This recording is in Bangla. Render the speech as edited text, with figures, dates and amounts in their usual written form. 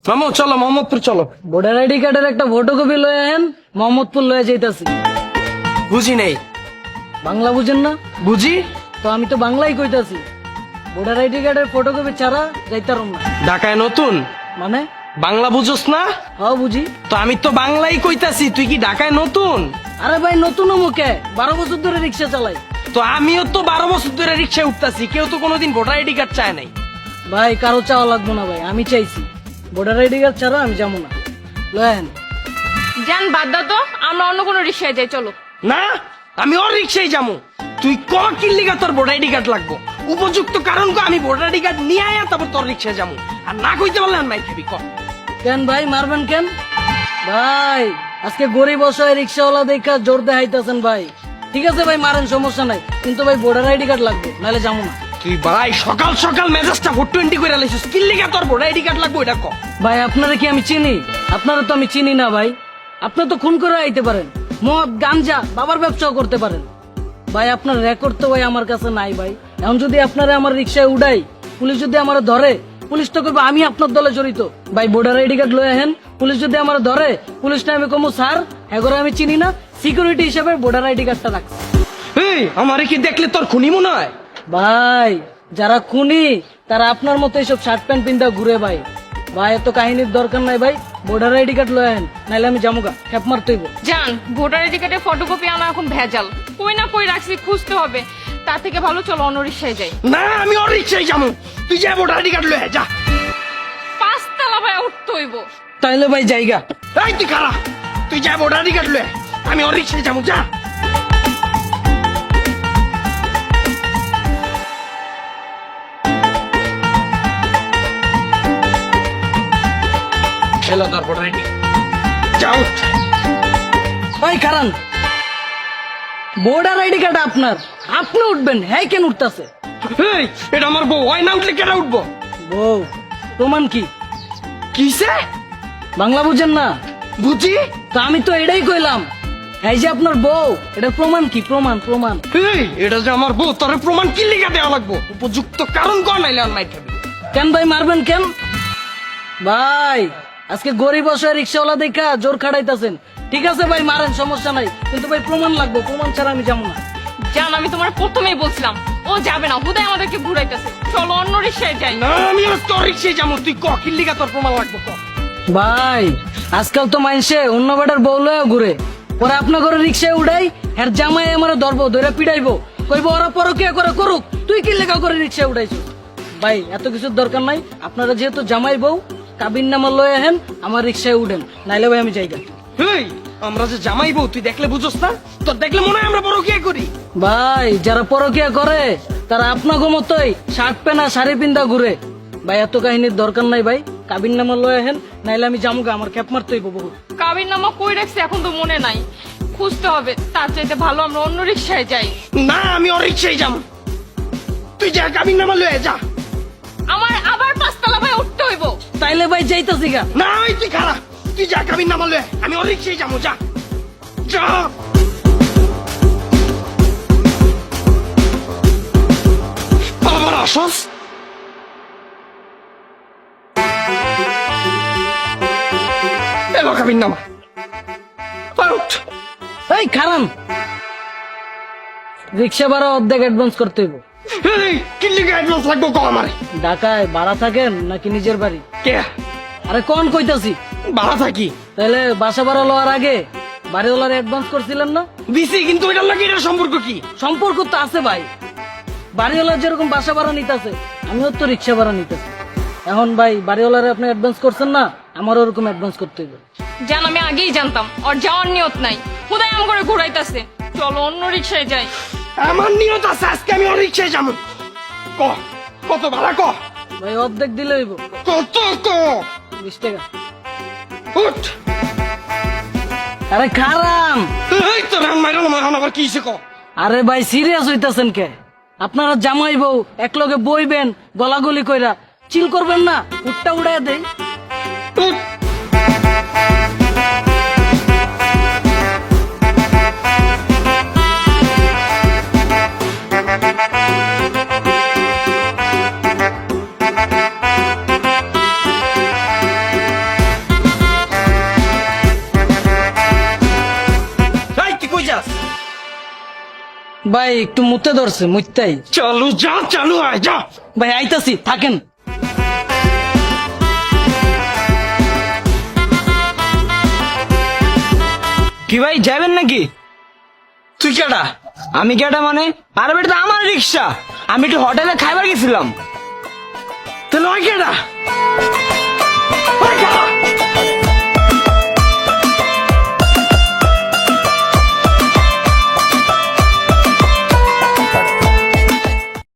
মামু চলো মোহাম্মদপুর চলো। ভোটার আইডি কার্ডের একটা ফটোকপি লয়ে আহেন, মোহাম্মদপুর লয়ে যাইতাছি। বুঝি নেই। বাংলা বুঝেন না? বুঝি। তো আমি তো বাংলাই কইতাছি। ভোটার আইডি কার্ডের ফটোকপি ছাড়া যাইতারম না। ঢাকায় নতুন মানে? বাংলা বুঝোস না? হ্যাঁ বুঝি। তো আমি তো বাংলাই কইতাছি, তুই কি ঢাকায় নতুন? আরে ভাই নতুন মুখে 12 বছর ধরে রিক্সা চালাই। তো আমিও তো 12 বছর ধরে রিক্সায় উঠতাছি, কেউ তো কোনোদিন ভোটার আইডি কার্ড চায় নাই। ভাই কারো চাওয়া লাগবো না ভাই, আমি চাইছি। ভোটার আইডি কার্ড ছাড়া আমি যাবো না। লয়ে আহেন। যান বাদ দাও তো, আমরা অন্য কোনো রিক্সায় যাই চলো। না, আমি ওর রিক্সায় যাবো। তুই ক কিল্লিগা তোর ভোটার আইডি কার্ড লাগবো? উপযুক্ত কারণ কো, আমি ভোটার আইডি কার্ড নিয়ে আয়া তারপর তোর রিক্সায় যাবো। আর না কইতে পারলে আর নাই খাবি ক। কেন ভাই মারবেন কেন? ভাই আজকে গরিব অসহায় রিক্সাওয়ালা দেখা জোর দেখাইতেছেন ভাই। ঠিক আছে ভাই মারেন, সমস্যা নাই, কিন্তু ভাই ভোটার আইডি কার্ড লাগবে, নাহলে যাবো না। তুই ভাই সকাল সকাল মেজাজটা 420 করে লাইছিস, কিল্লিগা তোর ভোটার আইডি কার্ড লাগবে এটা ক। ভাই আপনারা কি আমি চিনি? আপনারা তো আমি চিনি না ভাই। আপনি তো খুন করে আইতে পারেন, মদ গাঞ্জা বাবার ব্যবসাও করতে পারেন। ভাই আপনার রেকর্ড তো ভাই আমার কাছে নাই ভাই। এখন যদি আপনারা আমার রিক্সায় উড়াই, পুলিশ যদি আমার ধরে, পুলিশ তো করবে আমি আপনার দলে জড়িত। ভাই ভোটার আইডি কার্ড লয়ে আহেন, পুলিশ যদি আমার ধরে, পুলিশটা আমি কমু স্যার এগোরে আমি চিনি না, সিকিউরিটি হিসেবে ভোটার আইডি কার্ডটা রাখছি। এই আমারে কি দেখলে তোর খুনি মনে হয়? ভাই যারা খুনি তারা আপনার মতো এইসব শার্ট প্যান্ট পিন্দা ঘুরে ভাই। ভাই এত কাহিনীর দরকার নাই ভাই, ভোটার আইডি কার্ড লয়ে আহেন, নাইলে আমি জামুগা খেপ মারতেইব। যান, ভোটার আইডি কার্ডের ফটোকপি আনা এখন ভেজাল, কই না কই রাখছি, খুঁজতে হবে। তার থেকে ভালো চলো অন্য রিক্সায় যাই। না, আমি ওর রিক্সায় যাবো। তুই যা ভোটার আইডি কার্ড লয়ে আয়, যা। 5 তলা ভাই উঠতে হইব। তাইলে ভাই জায়গা। এই তুই খারা, তুই যা ভোটার আইডি কার্ড লয়ে আয়, আমি ওর রিক্সায় যাবো, যা। খেলো তোর ভোটার আইডি, যাও। ভাই কারণ ভোটার আইডি কার্ড আপনার, আপনি উঠবেন, হ্যাঁ কেন উঠতেছে? এই এটা আমার বউ, ওই না উঠলে কেন উঠবো? বউ প্রমাণ কি? কিসে? বাংলা বুঝেন না? বুঝি। তো আমি তো এটাই কইলাম, এই যে আপনার বউ, এটা প্রমাণ কি? প্রমাণ প্রমাণ। এই এটা যে আমার বউ, তোর প্রমাণ কি লিখা দেওয়া লাগবো? উপযুক্ত কারণ কর, নাইলে আর নাই খাবি। কেন ভাই মারবেন কেন? ভাই আজকে গরিব অসহায় রিক্সাওয়ালা দেখা জোর খাড়াইতেছেন। ঠিক আছে ভাই মারেন, সমস্যা নাই, কিন্তু ভাই প্রমাণ লাগবে, প্রমাণ ছাড়া আমি যাবো না। যান, আমি তোমার প্রথমেই বলছিলাম ও যাবে না, হুদাই আমাদেরকে ঘুরাইতেছে, চলো অন্য রিক্সায় যাই। না, আমি আর তোর রিক্সায় যাবো। তুই ক কি লিখা তোর প্রমাণ লাগবো ক। ভাই আজকাল তো মাইনসে অন্য বেটার বউ লয়ে ঘুরে, পরে আপনার ঘরে রিক্সায় উঠাই, হ্যাঁ জামাই আমার ধরবো, ধরে পিটাইবো, কইবো ওরা পরকিয়া করে করুক, তুই কি লেখা করে রিক্সায় উঠাইছো? ভাই এত কিছুর দরকার নাই, আপনারা যেহেতু জামাই বউ, কাবিন নামা লয়ে আহেন, আমার রিক্সায় উঠেন, নাইলে ভাই আমি যাইগা। এই আমরা যে জামাই বউ, তুই দেখলে বুঝোস না? তোর দেখলে মনে হয় আমরা বড় কি করি। ভাই যারা পরকিয়া করে তারা আপনাকে মতোই শার্ট পেনা শাড়ি পিন্দা ঘুরে। ভাই এত কাহিনীর দরকার নাই ভাই, কাবিন নামা লয়ে আহেন, নাইলে আমি জামুগা, আমার ক্যাপ মারতে হইব বহুত। কাবির নামা কই রাখছি এখন তো মনে নাই, খুঁজতে হবে। তার চাইতে ভালো আমরা অন্য রিক্সায় যাই। না, আমি ওর রিক্সায় যাবো। তুই যা কাবিন নামা লয়ে যা। আমার আবার 5 তলা ভাই উঠতে হইব। তাইলে ভাই যাইতাছি গা। না ওই তুই খারা, তুই যা কাবিন নামা লয়ে, আমি ওর রিক্সায় যাবো, যা যা। আবার আসস? এলো কাবিন নামা। আউট। এই খারান, রিক্সা ভাড়া অর্ধেক অ্যাডভান্স করতে হইব। এই কি লিখে অ্যাডভান্স লাগবো ক আমারে? ঢাকায় ভাড়া থাকেন নাকি নিজের বাড়ি? কে? আরে কোন কইতাছি? ভাড়া থাকি। তাহলে বাসা ভাড়া লওয়ার আগে বাড়িওয়ালার অ্যাডভান্স করছিলেন না? দিছি, কিন্তু এটার লাগে এটার সম্পর্ক কি? সম্পর্ক তো আছে ভাই, বাড়িওয়ালার যেরকম বাসা ভাড়া নিতেছে, আমিও তো রিক্সা ভাড়া নিতেছি। এখন ভাই বাড়িওয়ালারে আপনি অ্যাডভান্স করছেন না, আমারও ওরকম অ্যাডভান্স করতে হইবে। জান, আমি আগেই জানতাম ওর যাওয়ার নিয়ত নাই, হুদাই আম করে ঘুরাইতেছে, চলো অন্য রিক্সায় যাই। আমার নিয়ত আছে, আজকে আমি ওর রিক্সায় যাবো। ক কত ভাড়া ক? ভাই অর্ধেক দিলে হইব, কত ক? 20 টাকা। উঠ। আরে খারাম, এই তো রান মাইরাল মাহান, আবার কি হইছে ক? আরে ভাই সিরিয়াস হইতাছেন কে? আপনারা জামাই বউ একলগে বইবেন, গলাগলি কইরা চিল করবেন না, উঠটা উড়াইয়া দেই। উঠ। ভাই একটু মুতে ধরছে মুত্তাই। চালু যা, চালু হয় যা। ভাই আইতাছি, থাকেন। কি ভাই যাবেন নাকি? তুই কেডা? আমি কেটা মানে? আরে বেটা আমার রিক্সা, আমি একটু হোটেলে খাইবার গেছিলাম। তাহলে ওই কেডা?